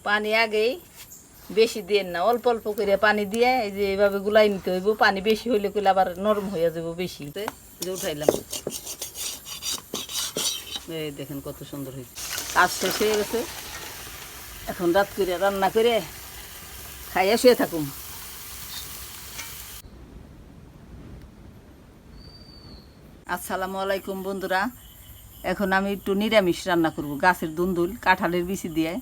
পানি আগেই বেশি দিয়েন না, অল্প অল্প করে পানি দিয়ে এই যে এইভাবে গুলাই নিতে হইব। পানি বেশি হইলে কইলে আবার নরম হয়ে যাব বেশি। যে উঠাইলাম, এই দেখেন কত সুন্দর হয়েছে। কাজ শেষ হয়ে গেছে, এখন রাত করে রান্না করে খাইয়া শুয়ে থাকুম। আসসালামু আলাইকুম বন্ধুরা, এখন আমি একটু নিরামিষ রান্না করব। গাছের দুন্দুল কাঁঠালের বিচি দিয়ে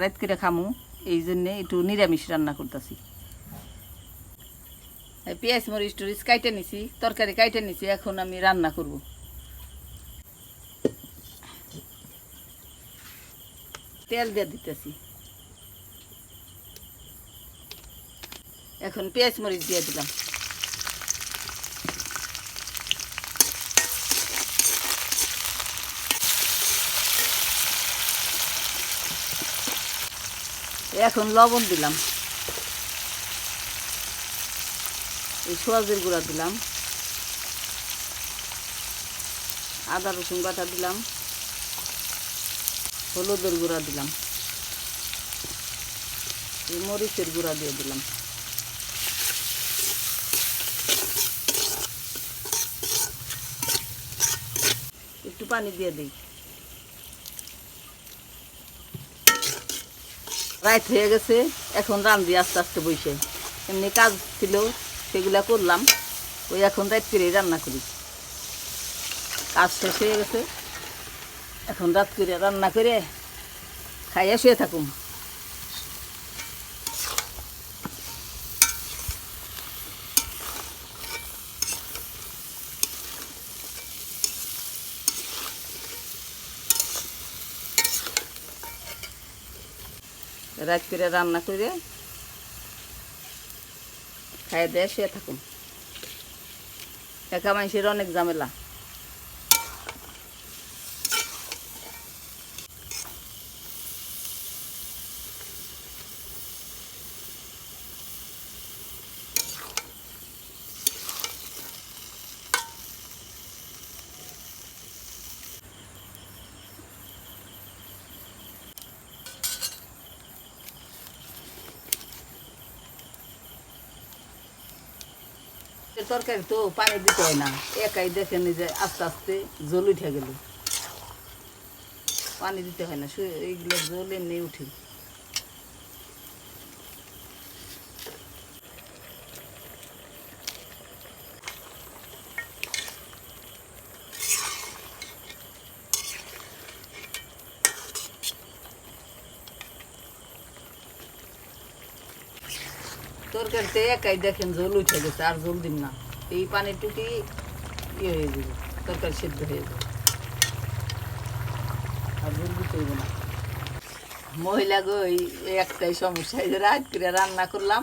রাত করে খামু, এই জন্যে একটু নিরামিষ রান্না করতেছি। পেঁয়াজ মরিচ টরিচ কাইটে নিছি, তরকারি কাইটে নিছি, এখন আমি রান্না করব। তেল দিয়ে দিতেছি, এখন পেঁয়াজ মরিচ দিয়ে দিলাম। এখন লবণ দিলাম, এই সোয়াজের গুঁড়া দিলাম, আদা রসুন বাটা দিলাম, হলুদের গুঁড়া দিলাম, এই মরিচের গুঁড়া দিয়ে দিলাম। একটু পানি দিয়ে দিই। রাত হয়ে গেছে, এখন রান্ধি আস্তে আস্তে বসে। এমনি কাজ ছিল সেগুলা করলাম, ওই এখন রাত করে রান্না করি। কাজ শেষ হয়ে গেছে, এখন রাত করে রান্না করে খাইয়া শুয়ে থাকুম। রাত করে রান্না করে খাইয়ে দিয়ে শুয়ে থাকুন। একা মানুষের অনেক ঝামেলা। তরকারি তো পানি দিতে হয় না, একাই দেখেন যে আস্তে আস্তে জল উঠে গেল, পানি দিতে হয় না, এইগুলো জল এমনি উঠে। তরকারিতে একাই দেখেন জল উঠে গেছে, আর জল দিন না, এই পানির টুকি ইয়ে হয়ে যাবে, তরকারি সেদ্ধ হয়ে যাবে, আর জল দিতে হইব না। মহিলা গো এই একটাই সমস্যা, এই যে রাত করে রান্না করলাম,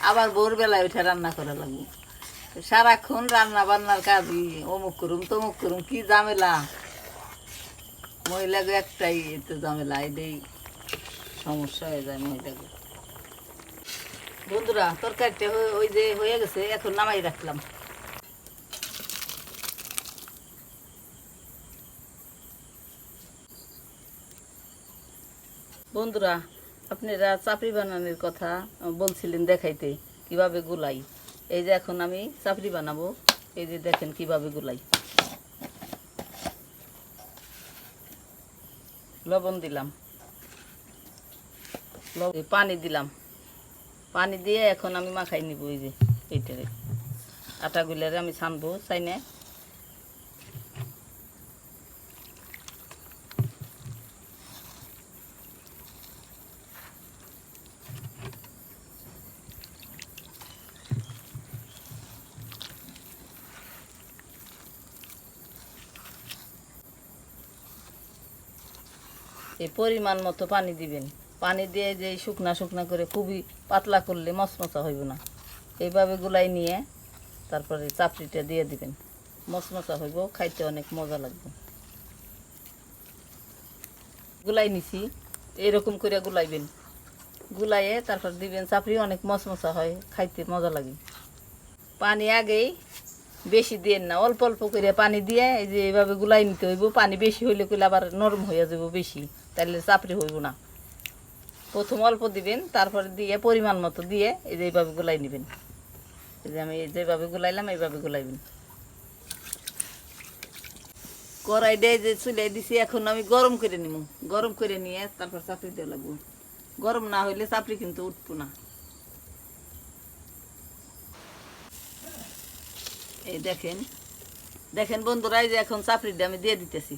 আবার ভোরবেলায় উঠে রান্না করা লাগবে। সারাক্ষণ রান্না বান্নার কাজই, অমুক করুম তমুক করুম, কি ঝামেলা। মহিলা গো একটাই এতে ঝামেলা, এটাই সমস্যা হয়ে যায় মহিলা গো। বন্ধুরা, তরকারিটা ওই যে হয়ে গেছে, এখন নামাই রাখলাম। বন্ধুরা, আপনারা চাপড়ি বানানোর কথা বলছিলেন দেখাইতে, কিভাবে গুলাই। এই যে এখন আমি চাপড়ি বানাবো, এই যে দেখেন কিভাবে গুলাই। লবণ দিলাম, পানি দিলাম, পানি দিয়ে এখন আমি মাখাই নিব। এই যে এইটারে আটাগুলারে আমি ছানবো চাইনে। এই পরিমাণ মতো পানি দিবেন, পানি দিয়ে যে শুকনা শুকনা করে, খুবই পাতলা করলে মচমচা হইব না। এইভাবে গুলাই নিয়ে তারপরে চাপড়িটা দিয়ে দিবেন, মচমচা হইব, খাইতে অনেক মজা লাগবে। গুলাই নিছি, এরকম করে গুলাইবেন, গুলাইয়ে তারপর দিবেন চাপড়ি, অনেক মচমচা হয়, খাইতে মজা লাগে। পানি আগেই বেশি দিয়েন না, অল্প অল্প করে পানি দিয়ে এই যে এইভাবে গুলাই নিতে হইব। পানি বেশি হইলে কইলে আবার নরম হয়ে যাব বেশি, তাইলে চাপড়ি হইব না। প্রথম অল্প দিবেন, তারপরে দিয়ে পরিমাণ মতো দিয়ে এই যে এইভাবে গুলাই নেবেন। এই যে আমি যেভাবে গুলাইলাম এইভাবে গুলাইবেন। কড়াইটা যে চুলাই দিছি, এখন আমি গরম করে নিব। গরম করে নিয়ে তারপর চাপড়ি দেওয়া লাগবো। গরম না হইলে চাপড়ি কিন্তু উঠবো না। এই দেখেন দেখেন বন্ধুরা, এই যে এখন চাপড়িটা আমি দিয়ে দিতেছি।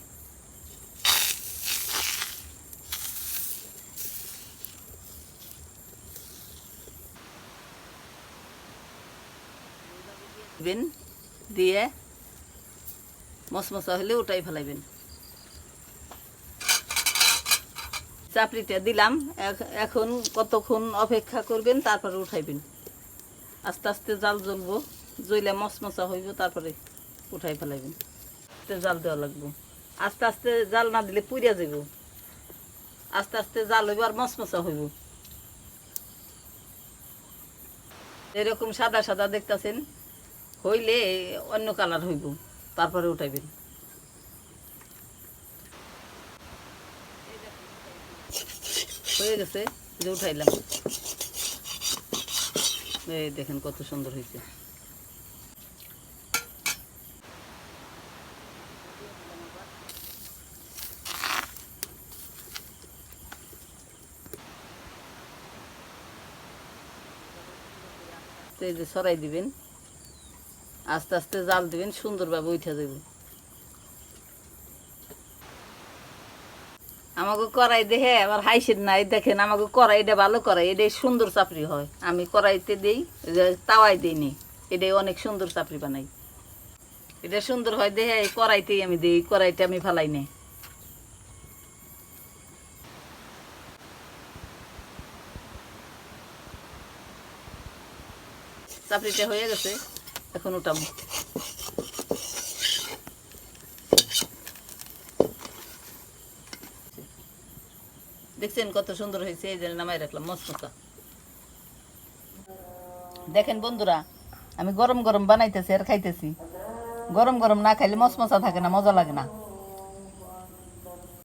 দিবেন, দিয়ে মশমশা হলে ওটাই ফেলাইবেন। চাপড়িটা দিলাম, এখন কতক্ষণ অপেক্ষা করবেন, তারপরে উঠাইবেন। আস্তে আস্তে জাল জ্বলবো, জ্বলে মশমশা হইব, তারপরে উঠাই ফেলাইবেন। জাল দেওয়া লাগবো। আস্তে আস্তে জাল না দিলে পুড়িয়া যাব। আস্তে আস্তে জাল হইব আর মশমশা হইব। এরকম সাদা সাদা দেখতেছেন, হইলে অন্য কালার হইব, তারপরে উঠাইবেন। হয়ে গেছে, যে উঠাইলাম। এই দেখেন কত সুন্দর হয়েছে। এই যে সরাই দিবেন, আস্তে আস্তে জাল দিবেন, সুন্দরভাবে উঠে যাবে। আমাকে কড়াই দেখে আবার হাইসেন নাই, দেখেন আমাকে কড়াইটা ভালো কড়াই, এটাই সুন্দর চাপড়ি হয়। আমি কড়াইতে দিই, তাওয়াই দিই নি, এটাই অনেক সুন্দর চাপড়ি বানাই। এটা সুন্দর হয় দেখে এই কড়াইতেই আমি দিই, কড়াইতে আমি ফেলাই নি। চাপড়িটা হয়ে গেছে, এখন উঠাবো। দেখছেন কত সুন্দর হয়েছে, এই যে নামাই রাখলাম মশমশা। দেখেন বন্ধুরা, আমি গরম গরম বানাইতেছি আর খাইতেছি। গরম গরম না খাইলে মশমশা থাকে না, মজা লাগে না।